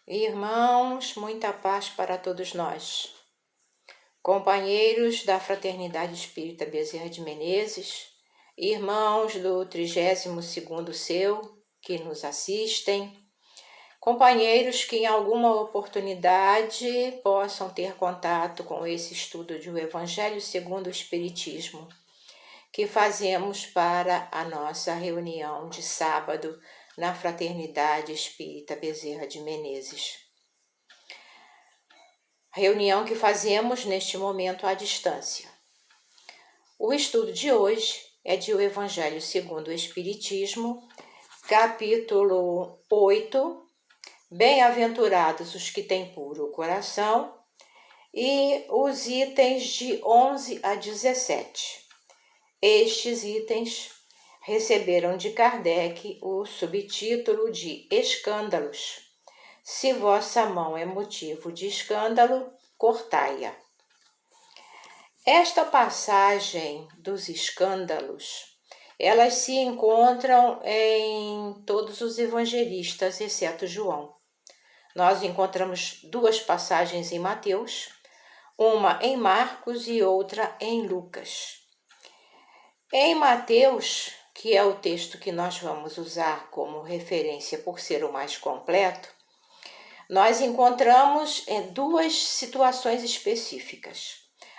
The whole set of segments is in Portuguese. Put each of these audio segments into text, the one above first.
Irmãos, muita paz para todos nós. Companheiros da Fraternidade Espírita Bezerra de Menezes, irmãos do 32º Seu que nos assistem, companheiros que em alguma oportunidade possam ter contato com esse estudo de o Evangelho segundo o Espiritismo, que fazemos para a nossa reunião de sábado na Fraternidade Espírita Bezerra de Menezes. Reunião que fazemos neste momento à distância. O estudo de hoje é de o Evangelho segundo o Espiritismo, capítulo 8, Bem-aventurados os que têm puro coração, e os itens de 11 a 17. Estes itens receberam de Kardec o subtítulo de Escândalos. Se vossa mão é motivo de escândalo, cortai-a. Esta passagem dos escândalos, elas se encontram em todos os evangelistas, exceto João. Nós encontramos duas passagens em Mateus, uma em Marcos e outra em Lucas. Em Mateus, que é o texto que nós vamos usar como referência por ser o mais completo, nós encontramos duas situações específicas.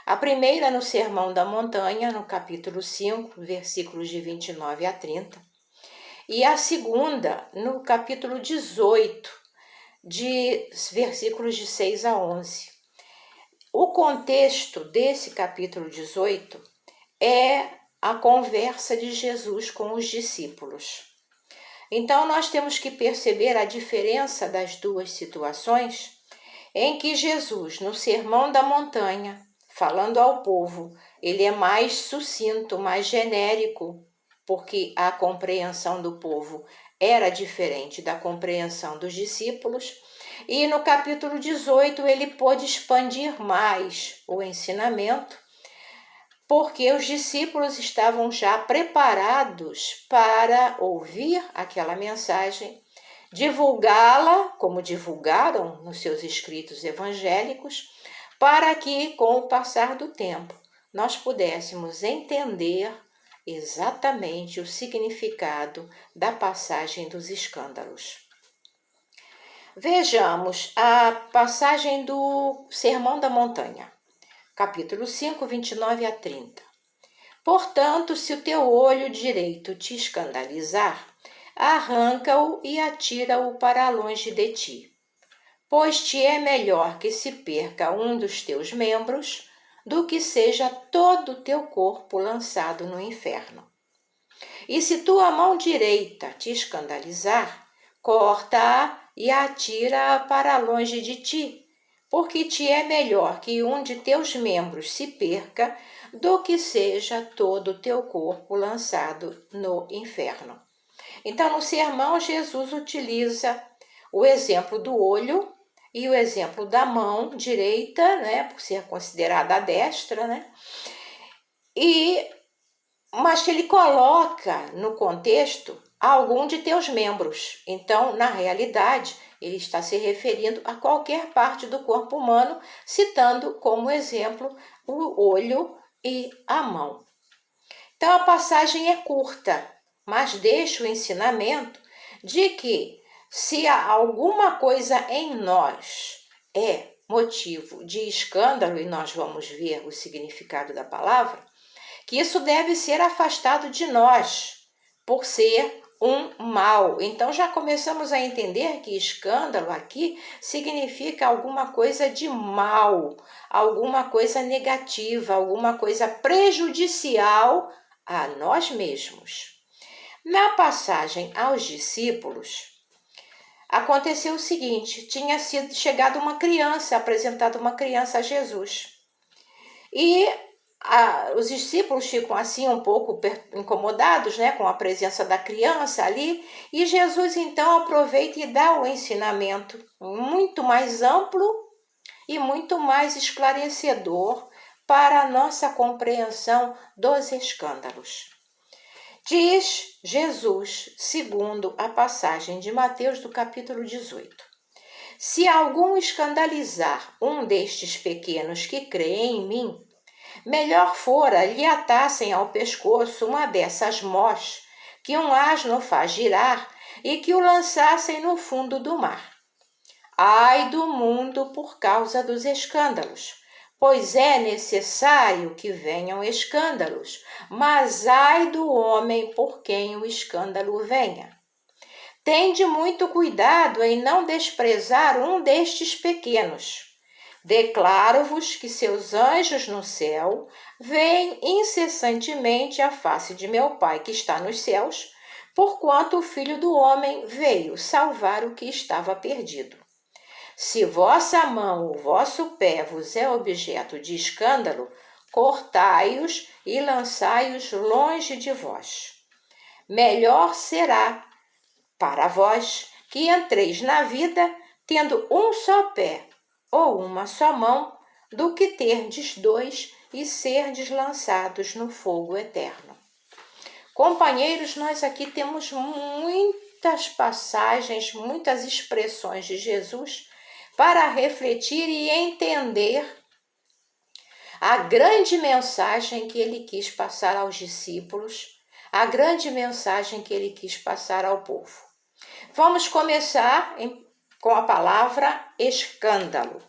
A primeira no Sermão da Montanha, no capítulo 5, versículos de 29 a 30, e a segunda no capítulo 18, de versículos de 6 a 11. O contexto desse capítulo 18 é a conversa de Jesus com os discípulos. Então, nós temos que perceber a diferença das duas situações em que Jesus, no Sermão da Montanha, falando ao povo, ele é mais sucinto, mais genérico, porque a compreensão do povo era diferente da compreensão dos discípulos. E no capítulo 18, ele pôde expandir mais o ensinamento, porque os discípulos estavam já preparados para ouvir aquela mensagem, divulgá-la, como divulgaram nos seus escritos evangélicos, para que, com o passar do tempo, nós pudéssemos entender exatamente o significado da passagem dos escândalos. Vejamos a passagem do Sermão da Montanha. Capítulo 5, 29 a 30. Portanto, se o teu olho direito te escandalizar, arranca-o e atira-o para longe de ti. Pois te é melhor que se perca um dos teus membros, do que seja todo o teu corpo lançado no inferno. E se tua mão direita te escandalizar, corta-a e atira-a para longe de ti, porque te é melhor que um de teus membros se perca, do que seja todo o teu corpo lançado no inferno. Então, no sermão, Jesus utiliza o exemplo do olho e o exemplo da mão direita, por ser considerada a destra, mas ele coloca no contexto algum de teus membros. Então, na realidade, ele está se referindo a qualquer parte do corpo humano, citando como exemplo o olho e a mão. Então, a passagem é curta, mas deixa o ensinamento de que se há alguma coisa em nós é motivo de escândalo, e nós vamos ver o significado da palavra, que isso deve ser afastado de nós, por ser um mal. Então, já começamos a entender que escândalo aqui significa alguma coisa de mal, alguma coisa negativa, alguma coisa prejudicial a nós mesmos. Na passagem aos discípulos, aconteceu o seguinte: tinha chegado uma criança, apresentado uma criança a Jesus. E os discípulos ficam assim um pouco incomodados, com a presença da criança ali, e Jesus então aproveita e dá o ensinamento muito mais amplo e muito mais esclarecedor para a nossa compreensão dos escândalos. Diz Jesus, segundo a passagem de Mateus do capítulo 18: Se algum escandalizar um destes pequenos que creem em mim, melhor fora lhe atassem ao pescoço uma dessas mós que um asno faz girar e que o lançassem no fundo do mar. Ai do mundo por causa dos escândalos, pois é necessário que venham escândalos, mas ai do homem por quem o escândalo venha. Tende muito cuidado em não desprezar um destes pequenos. Declaro-vos que seus anjos no céu veem incessantemente a face de meu Pai que está nos céus, porquanto o Filho do Homem veio salvar o que estava perdido. Se vossa mão ou vosso pé vos é objeto de escândalo, cortai-os e lançai-os longe de vós. Melhor será para vós que entreis na vida tendo um só pé ou uma só mão, do que terdes dois e serdes lançados no fogo eterno. Companheiros, nós aqui temos muitas passagens, muitas expressões de Jesus para refletir e entender a grande mensagem que ele quis passar aos discípulos, a grande mensagem que ele quis passar ao povo. Vamos começar com a palavra escândalo.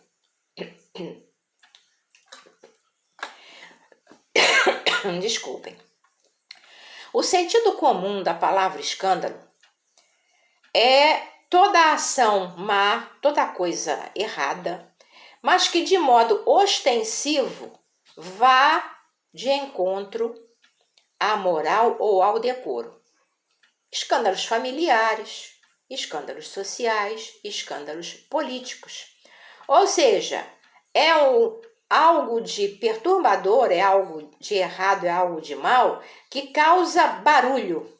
Desculpem. O sentido comum da palavra escândalo é toda ação má, toda coisa errada, mas que de modo ostensivo vá de encontro à moral ou ao decoro. Escândalos familiares, escândalos sociais, escândalos políticos. Ou seja, é algo de perturbador, é algo de errado, é algo de mal, que causa barulho,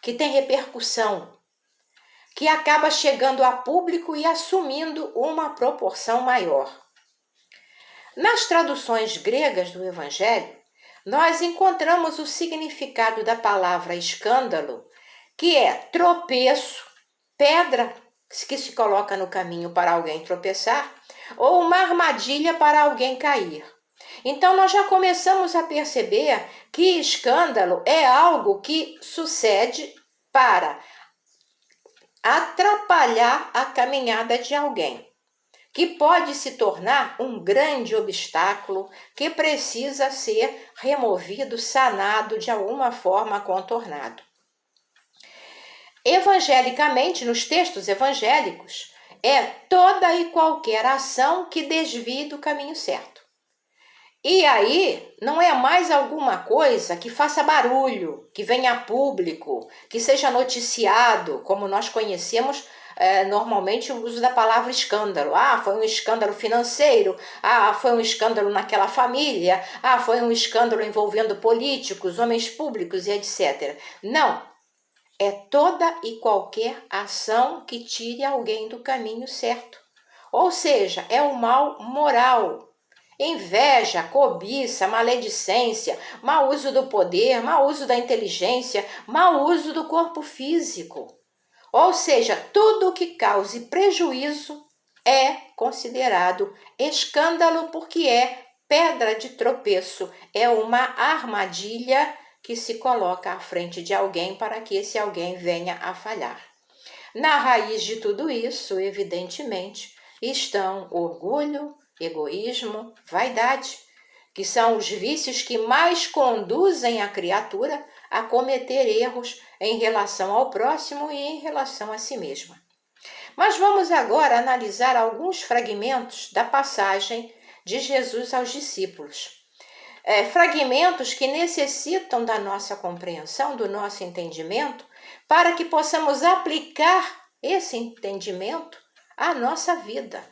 que tem repercussão, que acaba chegando a público e assumindo uma proporção maior. Nas traduções gregas do Evangelho, nós encontramos o significado da palavra escândalo, que é tropeço, pedra que se coloca no caminho para alguém tropeçar, ou uma armadilha para alguém cair. Então, nós já começamos a perceber que escândalo é algo que sucede para atrapalhar a caminhada de alguém, que pode se tornar um grande obstáculo que precisa ser removido, sanado, de alguma forma contornado. Evangelicamente, nos textos evangélicos, é toda e qualquer ação que desvie do caminho certo. E aí, não é mais alguma coisa que faça barulho, que venha a público, que seja noticiado, como nós conhecemos normalmente o uso da palavra escândalo. Ah, foi um escândalo financeiro, ah, foi um escândalo naquela família, ah, foi um escândalo envolvendo políticos, homens públicos e etc. Não. É toda e qualquer ação que tire alguém do caminho certo. Ou seja, é o mal moral. Inveja, cobiça, maledicência, mau uso do poder, mau uso da inteligência, mau uso do corpo físico. Ou seja, tudo que cause prejuízo é considerado escândalo, porque é pedra de tropeço, é uma armadilha que se coloca à frente de alguém para que esse alguém venha a falhar. Na raiz de tudo isso, evidentemente, estão orgulho, egoísmo, vaidade, que são os vícios que mais conduzem a criatura a cometer erros em relação ao próximo e em relação a si mesma. Mas vamos agora analisar alguns fragmentos da passagem de Jesus aos discípulos. Fragmentos que necessitam da nossa compreensão, do nosso entendimento, para que possamos aplicar esse entendimento à nossa vida.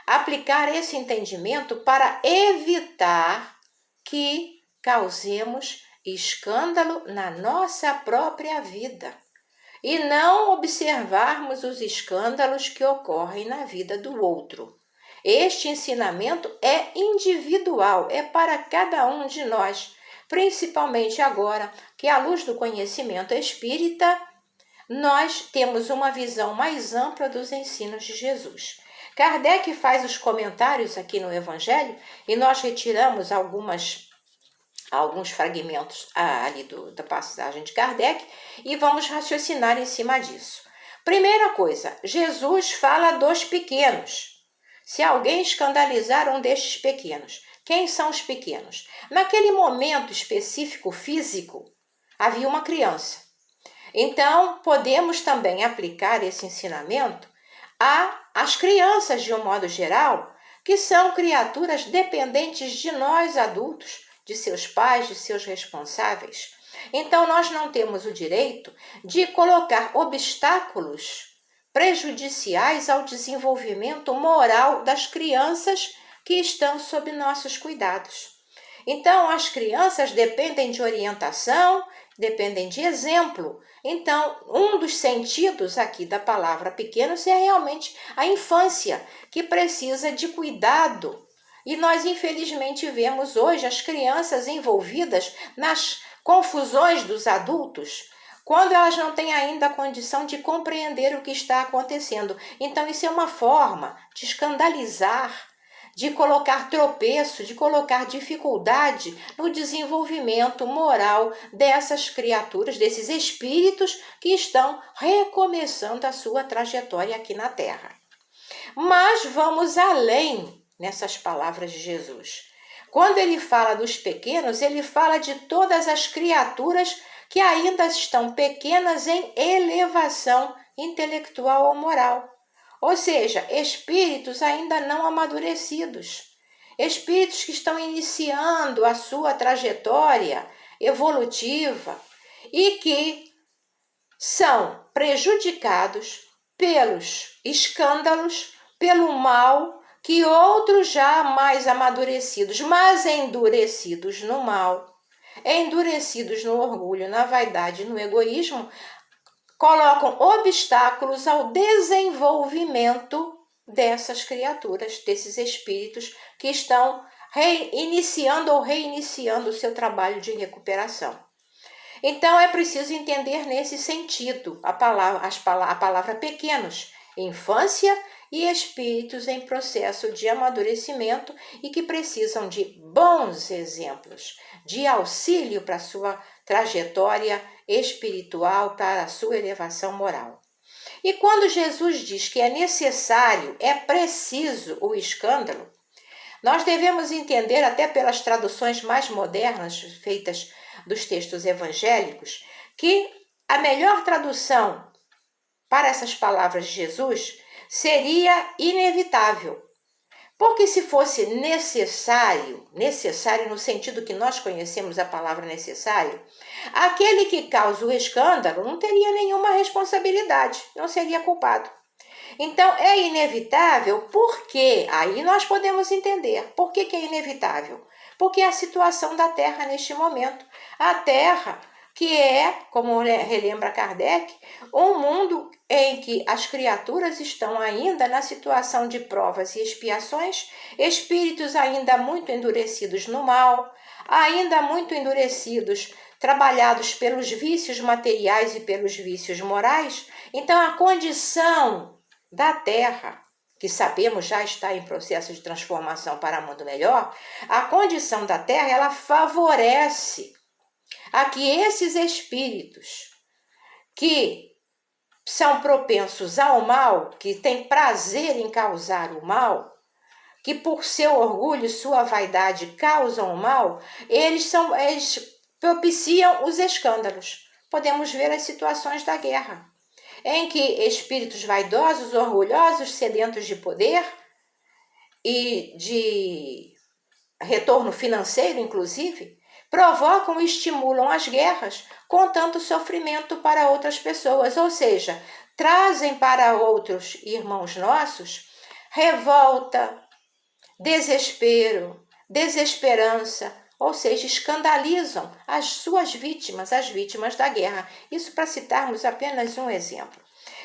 Aplicar esse entendimento para evitar que causemos escândalo na nossa própria vida e não observarmos os escândalos que ocorrem na vida do outro. Este ensinamento é individual, é para cada um de nós, principalmente agora que, à luz do conhecimento espírita, nós temos uma visão mais ampla dos ensinos de Jesus. Kardec faz os comentários aqui no Evangelho e nós retiramos alguns fragmentos ali da passagem de Kardec e vamos raciocinar em cima disso. Primeira coisa, Jesus fala dos pequenos. Se alguém escandalizar um destes pequenos, quem são os pequenos? Naquele momento específico físico, havia uma criança. Então, podemos também aplicar esse ensinamento às crianças de um modo geral, que são criaturas dependentes de nós adultos, de seus pais, de seus responsáveis. Então, nós não temos o direito de colocar obstáculos prejudiciais ao desenvolvimento moral das crianças que estão sob nossos cuidados. Então, as crianças dependem de orientação, dependem de exemplo. Então, um dos sentidos aqui da palavra pequenos é realmente a infância, que precisa de cuidado. E nós, infelizmente, vemos hoje as crianças envolvidas nas confusões dos adultos, quando elas não têm ainda a condição de compreender o que está acontecendo. Então, isso é uma forma de escandalizar, de colocar tropeço, de colocar dificuldade no desenvolvimento moral dessas criaturas, desses espíritos que estão recomeçando a sua trajetória aqui na Terra. Mas vamos além nessas palavras de Jesus. Quando ele fala dos pequenos, ele fala de todas as criaturas que ainda estão pequenas em elevação intelectual ou moral. Ou seja, espíritos ainda não amadurecidos, espíritos que estão iniciando a sua trajetória evolutiva e que são prejudicados pelos escândalos, pelo mal que outros já mais amadurecidos, mas endurecidos no mal, endurecidos no orgulho, na vaidade, no egoísmo, colocam obstáculos ao desenvolvimento dessas criaturas, desses espíritos que estão iniciando ou reiniciando o seu trabalho de recuperação. Então, é preciso entender nesse sentido a palavra pequenos, infância e espíritos em processo de amadurecimento e que precisam de bons exemplos, de auxílio para a sua trajetória espiritual, para a sua elevação moral. E quando Jesus diz que é necessário, é preciso o escândalo, nós devemos entender, até pelas traduções mais modernas feitas dos textos evangélicos, que a melhor tradução para essas palavras de Jesus seria inevitável. Porque se fosse necessário no sentido que nós conhecemos a palavra necessário, aquele que causa o escândalo não teria nenhuma responsabilidade, não seria culpado. Então, é inevitável porque, aí nós podemos entender, por que é inevitável? Porque é a situação da Terra neste momento. A Terra, que é, como relembra Kardec, um mundo em que as criaturas estão ainda na situação de provas e expiações, espíritos ainda muito endurecidos no mal, ainda muito endurecidos, trabalhados pelos vícios materiais e pelos vícios morais. Então, a condição da Terra, que sabemos já está em processo de transformação para um mundo melhor, a condição da Terra, ela favorece a que esses espíritos que são propensos ao mal, que têm prazer em causar o mal, que por seu orgulho e sua vaidade causam o mal, eles propiciam os escândalos. Podemos ver as situações da guerra, em que espíritos vaidosos, orgulhosos, sedentos de poder e de retorno financeiro, inclusive, provocam e estimulam as guerras com tanto sofrimento para outras pessoas, ou seja, trazem para outros irmãos nossos revolta, desespero, desesperança, ou seja, escandalizam as suas vítimas, as vítimas da guerra. Isso para citarmos apenas um exemplo.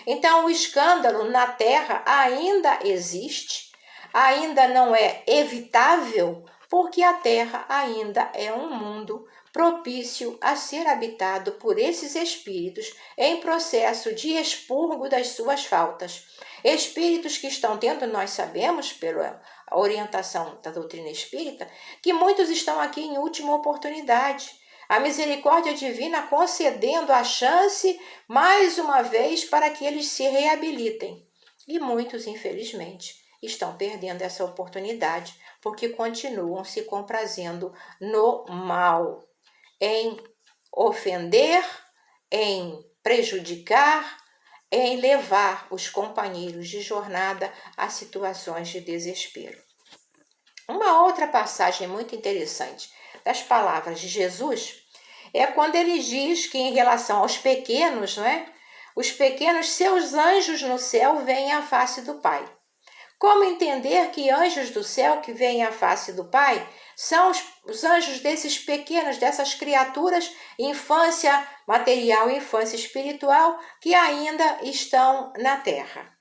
Então, o escândalo na Terra ainda existe, ainda não é evitável, porque a Terra ainda é um mundo propício a ser habitado por esses espíritos em processo de expurgo das suas faltas. Espíritos que estão tendo, nós sabemos, pela orientação da doutrina espírita, que muitos estão aqui em última oportunidade. A misericórdia divina concedendo a chance, mais uma vez, para que eles se reabilitem. E muitos, infelizmente, estão perdendo essa oportunidade, porque continuam se comprazendo no mal, em ofender, em prejudicar, em levar os companheiros de jornada a situações de desespero. Uma outra passagem muito interessante das palavras de Jesus é quando ele diz que em relação aos pequenos, os pequenos, seus anjos no céu veem a face do Pai. Como entender que anjos do céu que veem a face do Pai são os anjos desses pequenos, dessas criaturas, infância material e infância espiritual, que ainda estão na terra?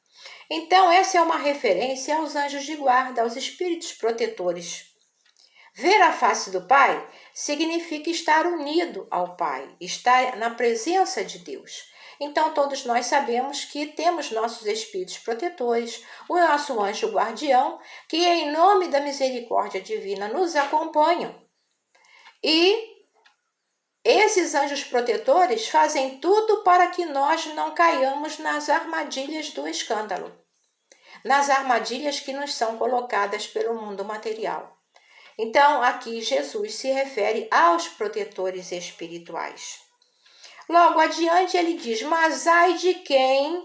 Então, essa é uma referência aos anjos de guarda, aos espíritos protetores. Ver a face do Pai significa estar unido ao Pai, estar na presença de Deus. Então, todos nós sabemos que temos nossos espíritos protetores, o nosso anjo guardião, que em nome da misericórdia divina nos acompanham. E esses anjos protetores fazem tudo para que nós não caiamos nas armadilhas do escândalo, nas armadilhas que nos são colocadas pelo mundo material. Então, aqui Jesus se refere aos protetores espirituais. Logo adiante ele diz, mas ai de quem,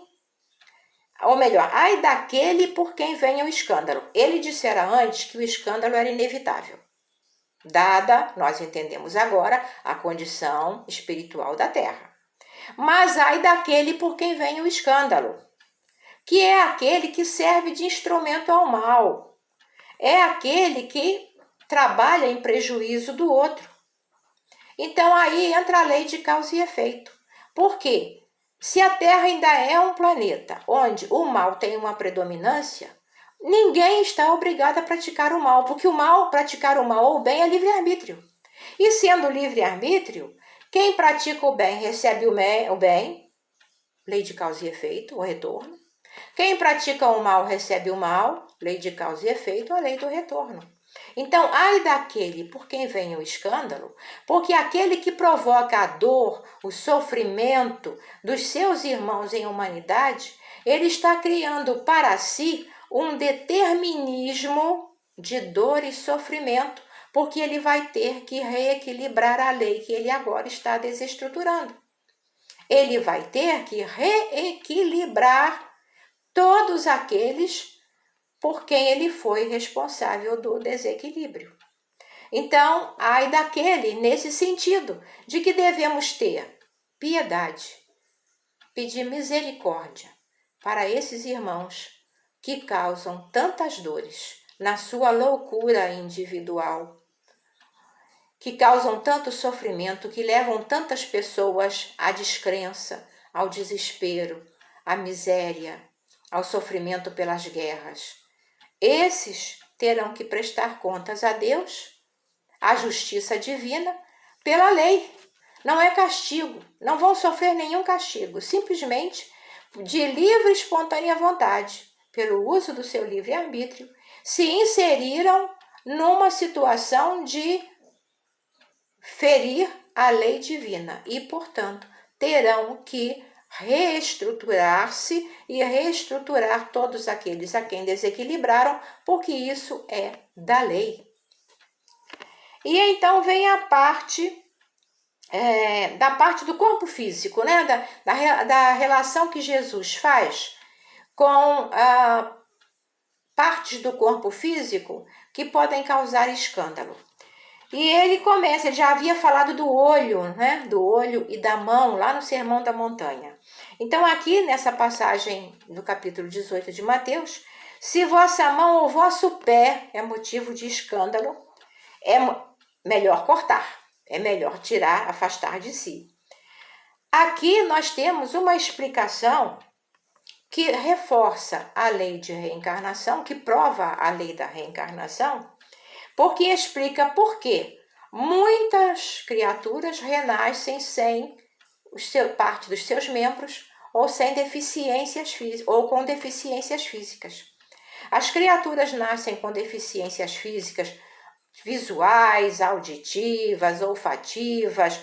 ou melhor, ai daquele por quem venha o escândalo. Ele dissera antes que o escândalo era inevitável, dada, nós entendemos agora, a condição espiritual da terra. Mas ai daquele por quem venha o escândalo, que é aquele que serve de instrumento ao mal, é aquele que trabalha em prejuízo do outro. Então aí entra a lei de causa e efeito. Por quê? Se a Terra ainda é um planeta onde o mal tem uma predominância, ninguém está obrigado a praticar o mal, porque praticar o mal ou o bem é livre-arbítrio. E sendo livre-arbítrio, quem pratica o bem recebe o bem, lei de causa e efeito, o retorno. Quem pratica o mal recebe o mal, lei de causa e efeito, a lei do retorno. Então, ai daquele por quem vem o escândalo, porque aquele que provoca a dor, o sofrimento dos seus irmãos em humanidade, ele está criando para si um determinismo de dor e sofrimento, porque ele vai ter que reequilibrar a lei que ele agora está desestruturando. Ele vai ter que reequilibrar todos aqueles por quem ele foi responsável do desequilíbrio. Então, ai daquele nesse sentido, de que devemos ter piedade, pedir misericórdia para esses irmãos que causam tantas dores na sua loucura individual, que causam tanto sofrimento, que levam tantas pessoas à descrença, ao desespero, à miséria, ao sofrimento pelas guerras. Esses terão que prestar contas a Deus, à justiça divina, pela lei. Não é castigo, não vão sofrer nenhum castigo, simplesmente de livre e espontânea vontade, pelo uso do seu livre-arbítrio, se inseriram numa situação de ferir a lei divina e, portanto, terão que reestruturar-se e reestruturar todos aqueles a quem desequilibraram, porque isso é da lei. E então vem a parte da parte do corpo físico, da relação que Jesus faz com partes do corpo físico que podem causar escândalo. E ele já havia falado do olho, do olho e da mão, lá no Sermão da Montanha. Então, aqui nessa passagem do capítulo 18 de Mateus, se vossa mão ou vosso pé é motivo de escândalo, é melhor cortar, é melhor tirar, afastar de si. Aqui nós temos uma explicação que reforça a lei de reencarnação, que prova a lei da reencarnação, porque explica por que Muitas criaturas renascem sem parte dos seus membros ou sem deficiências físicas, ou com deficiências físicas. As criaturas nascem com deficiências físicas visuais, auditivas, olfativas,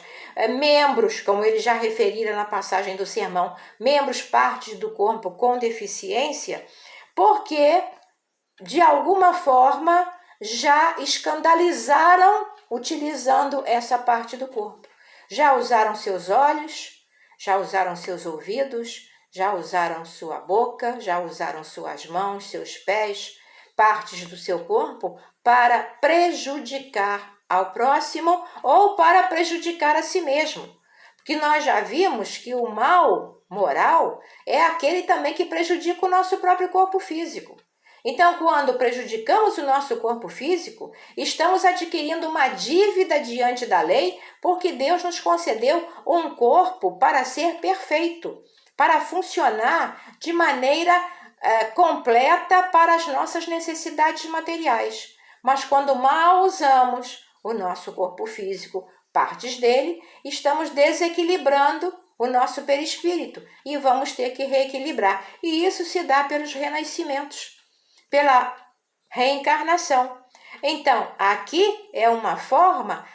membros, como ele já referira na passagem do sermão, membros, partes do corpo com deficiência, porque de alguma forma já escandalizaram utilizando essa parte do corpo. Já usaram seus olhos, já usaram seus ouvidos, já usaram sua boca, já usaram suas mãos, seus pés, partes do seu corpo para prejudicar ao próximo ou para prejudicar a si mesmo. Porque nós já vimos que o mal moral é aquele também que prejudica o nosso próprio corpo físico. Então, quando prejudicamos o nosso corpo físico, estamos adquirindo uma dívida diante da lei, porque Deus nos concedeu um corpo para ser perfeito, para funcionar de maneira completa para as nossas necessidades materiais. Mas quando mal usamos o nosso corpo físico, partes dele, estamos desequilibrando o nosso perispírito e vamos ter que reequilibrar. E isso se dá pelos renascimentos, pela reencarnação. Então, aqui é uma forma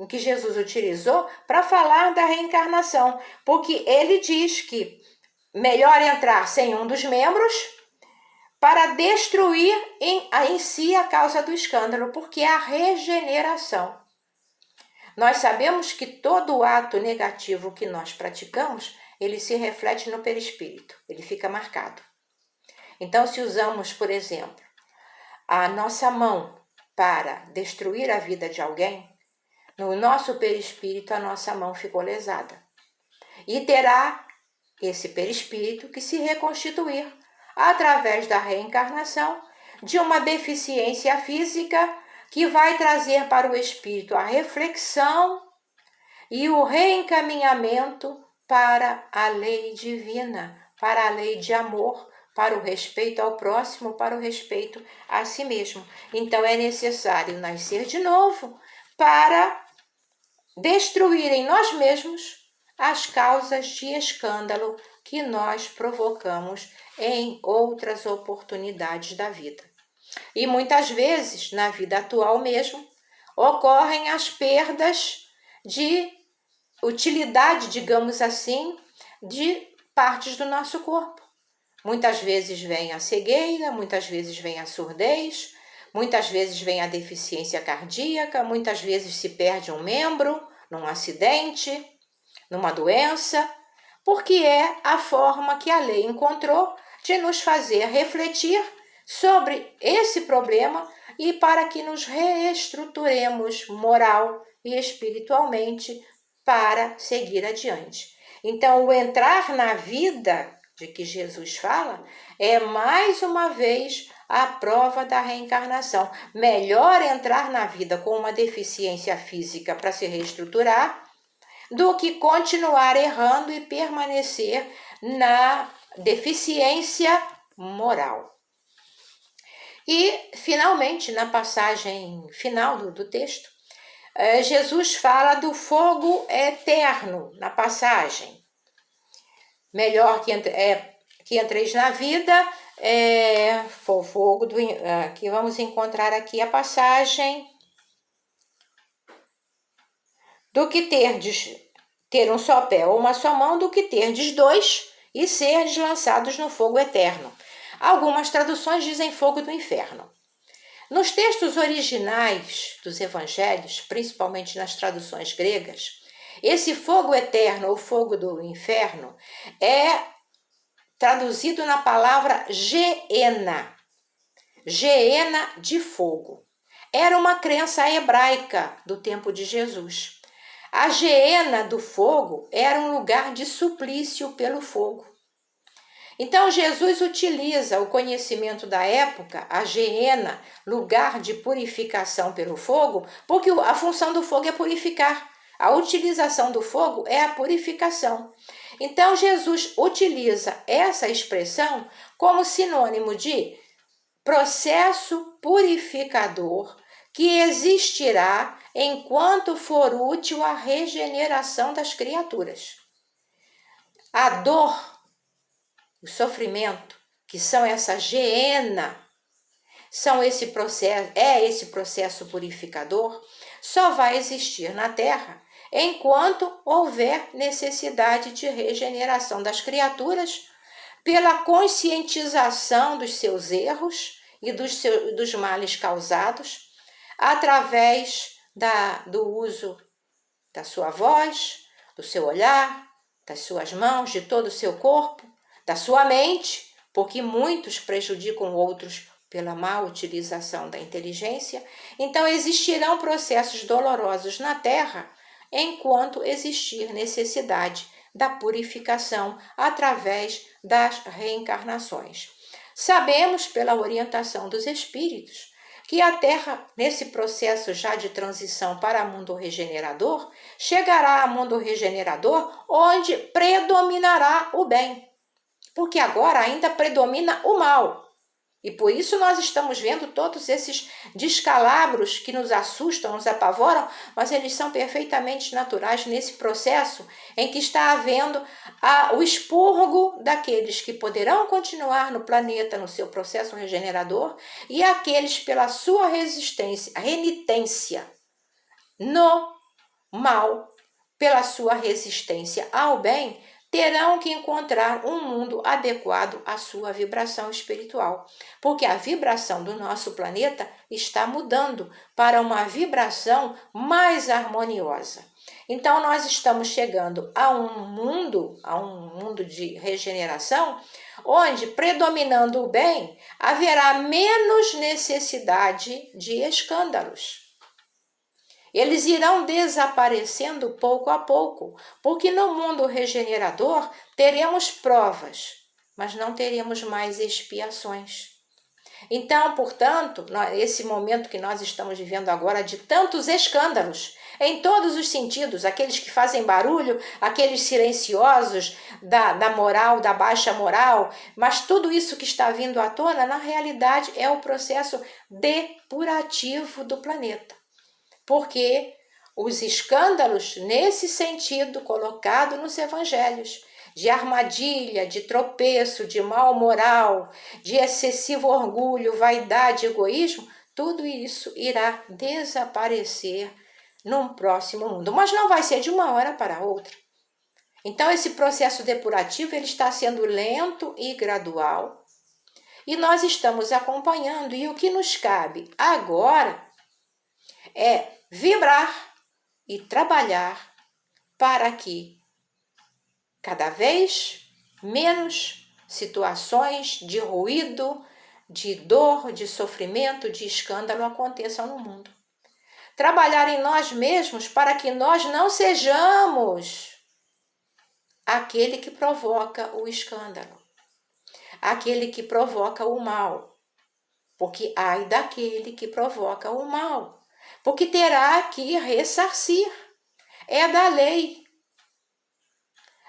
que Jesus utilizou para falar da reencarnação, porque ele diz que melhor entrar sem um dos membros para destruir em si a causa do escândalo, porque é a regeneração. Nós sabemos que todo ato negativo que nós praticamos, ele se reflete no perispírito, ele fica marcado. Então, se usamos, por exemplo, a nossa mão para destruir a vida de alguém, no nosso perispírito a nossa mão ficou lesada. E terá esse perispírito que se reconstituir através da reencarnação de uma deficiência física que vai trazer para o espírito a reflexão e o reencaminhamento para a lei divina, para a lei de amor, para o respeito ao próximo, para o respeito a si mesmo. Então é necessário nascer de novo para destruir em nós mesmos as causas de escândalo que nós provocamos em outras oportunidades da vida. E muitas vezes, na vida atual mesmo, ocorrem as perdas de utilidade, digamos assim, de partes do nosso corpo. Muitas vezes vem a cegueira, muitas vezes vem a surdez, muitas vezes vem a deficiência cardíaca, muitas vezes se perde um membro num acidente, numa doença, porque é a forma que a lei encontrou de nos fazer refletir sobre esse problema e para que nos reestruturemos moral e espiritualmente para seguir adiante. Então, o entrar na vida de que Jesus fala é mais uma vez a prova da reencarnação. Melhor entrar na vida com uma deficiência física para se reestruturar do que continuar errando e permanecer na deficiência moral. E, finalmente, na passagem final do texto, Jesus fala do fogo eterno na passagem. Melhor que entreis na vida, fogo que vamos encontrar aqui a passagem do que ter um só pé ou uma só mão, do que terdes dois e serdes lançados no fogo eterno. Algumas traduções dizem fogo do inferno. Nos textos originais dos evangelhos, principalmente nas traduções gregas, esse fogo eterno ou fogo do inferno é traduzido na palavra geena, geena de fogo. Era uma crença hebraica do tempo de Jesus. A geena do fogo era um lugar de suplício pelo fogo. Então, Jesus utiliza o conhecimento da época, a geena, lugar de purificação pelo fogo, porque a função do fogo é purificar. A utilização do fogo é a purificação. Então, Jesus utiliza essa expressão como sinônimo de processo purificador que existirá enquanto for útil a regeneração das criaturas. A dor, o sofrimento, que são essa geena, esse processo purificador, só vai existir na Terra enquanto houver necessidade de regeneração das criaturas pela conscientização dos seus erros e dos males causados, através do uso da sua voz, do seu olhar, das suas mãos, de todo o seu corpo, da sua mente, porque muitos prejudicam outros pela má utilização da inteligência. Então existirão processos dolorosos na Terra enquanto existir necessidade da purificação através das reencarnações. Sabemos, pela orientação dos espíritos, que a Terra, nesse processo já de transição para mundo regenerador, chegará a mundo regenerador onde predominará o bem, porque agora ainda predomina o mal. E por isso nós estamos vendo todos esses descalabros que nos assustam, nos apavoram, mas eles são perfeitamente naturais nesse processo em que está havendo o expurgo daqueles que poderão continuar no planeta no seu processo regenerador e aqueles pela sua renitência no mal, pela sua resistência ao bem, terão que encontrar um mundo adequado à sua vibração espiritual, porque a vibração do nosso planeta está mudando para uma vibração mais harmoniosa. Então nós estamos chegando a um mundo de regeneração, onde, predominando o bem, haverá menos necessidade de escândalos. Eles irão desaparecendo pouco a pouco, porque no mundo regenerador teremos provas, mas não teremos mais expiações. Então, portanto, esse momento que nós estamos vivendo agora de tantos escândalos, em todos os sentidos, aqueles que fazem barulho, aqueles silenciosos, da moral, da baixa moral, mas tudo isso que está vindo à tona, na realidade, é o processo depurativo do planeta. Porque os escândalos, nesse sentido colocado nos evangelhos, de armadilha, de tropeço, de mal moral, de excessivo orgulho, vaidade, egoísmo, tudo isso irá desaparecer num próximo mundo. Mas não vai ser de uma hora para outra. Então, esse processo depurativo ele está sendo lento e gradual, e nós estamos acompanhando, e o que nos cabe agora é vibrar e trabalhar para que cada vez menos situações de ruído, de dor, de sofrimento, de escândalo aconteçam no mundo. Trabalhar em nós mesmos para que nós não sejamos aquele que provoca o escândalo, aquele que provoca o mal, porque ai daquele que provoca o mal, porque terá que ressarcir, é da lei.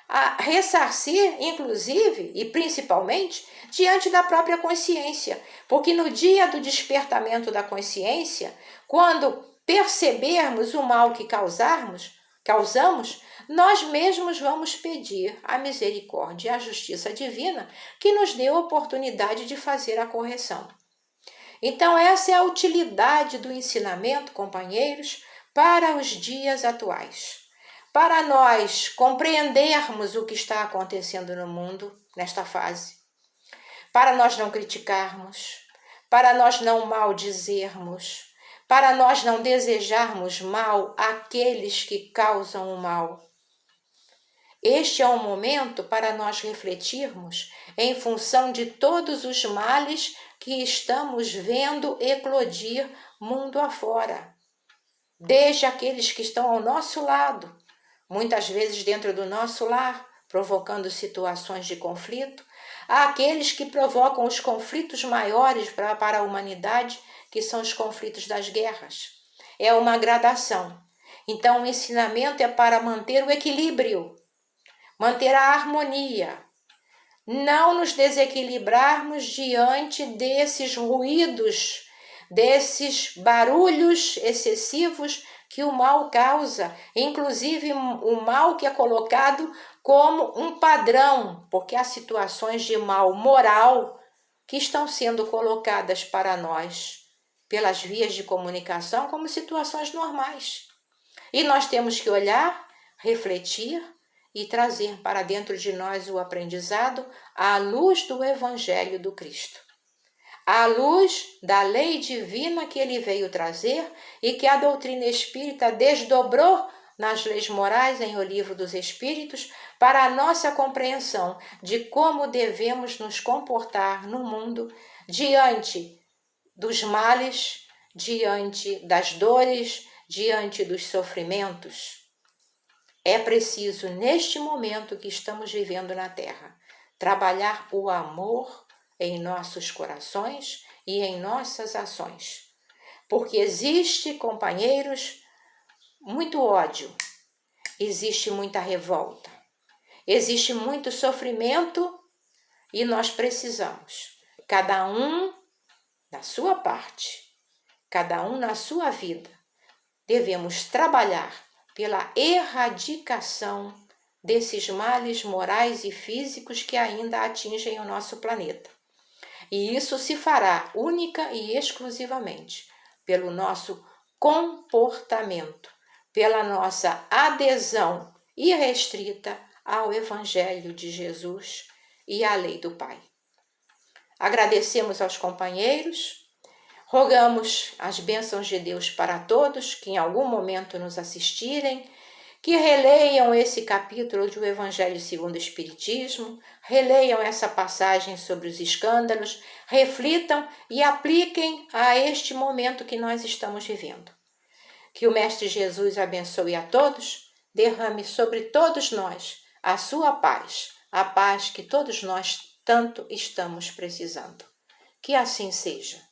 A ressarcir, inclusive, e principalmente, diante da própria consciência, porque no dia do despertamento da consciência, quando percebermos o mal que causamos, nós mesmos vamos pedir a misericórdia e a justiça divina que nos dê a oportunidade de fazer a correção. Então, essa é a utilidade do ensinamento, companheiros, para os dias atuais. Para nós compreendermos o que está acontecendo no mundo nesta fase, para nós não criticarmos, para nós não maldizermos, para nós não desejarmos mal àqueles que causam o mal. Este é um momento para nós refletirmos em função de todos os males que estamos vendo eclodir mundo afora, desde aqueles que estão ao nosso lado, muitas vezes dentro do nosso lar, provocando situações de conflito, há aqueles que provocam os conflitos maiores para a humanidade, que são os conflitos das guerras. É uma gradação. Então, o ensinamento é para manter o equilíbrio, manter a harmonia, não nos desequilibrarmos diante desses ruídos desses barulhos excessivos que o mal causa, inclusive o mal que é colocado como um padrão, porque há situações de mal moral que estão sendo colocadas para nós pelas vias de comunicação como situações normais. E nós temos que olhar, refletir e trazer para dentro de nós o aprendizado à luz do Evangelho do Cristo. À luz da lei divina que ele veio trazer e que a doutrina espírita desdobrou nas leis morais em O Livro dos Espíritos para a nossa compreensão de como devemos nos comportar no mundo diante dos males, diante das dores, diante dos sofrimentos. É preciso, neste momento que estamos vivendo na Terra, trabalhar o amor em nossos corações e em nossas ações. Porque existe, companheiros, muito ódio, existe muita revolta, existe muito sofrimento e nós precisamos, cada um na sua parte, cada um na sua vida, devemos trabalhar pela erradicação desses males morais e físicos que ainda atingem o nosso planeta. E isso se fará única e exclusivamente pelo nosso comportamento, pela nossa adesão irrestrita ao Evangelho de Jesus e à lei do Pai. Agradecemos aos companheiros, rogamos as bênçãos de Deus para todos que em algum momento nos assistirem, que releiam esse capítulo do Evangelho segundo o Espiritismo, releiam essa passagem sobre os escândalos, reflitam e apliquem a este momento que nós estamos vivendo. Que o Mestre Jesus abençoe a todos, derrame sobre todos nós a sua paz, a paz que todos nós tanto estamos precisando. Que assim seja.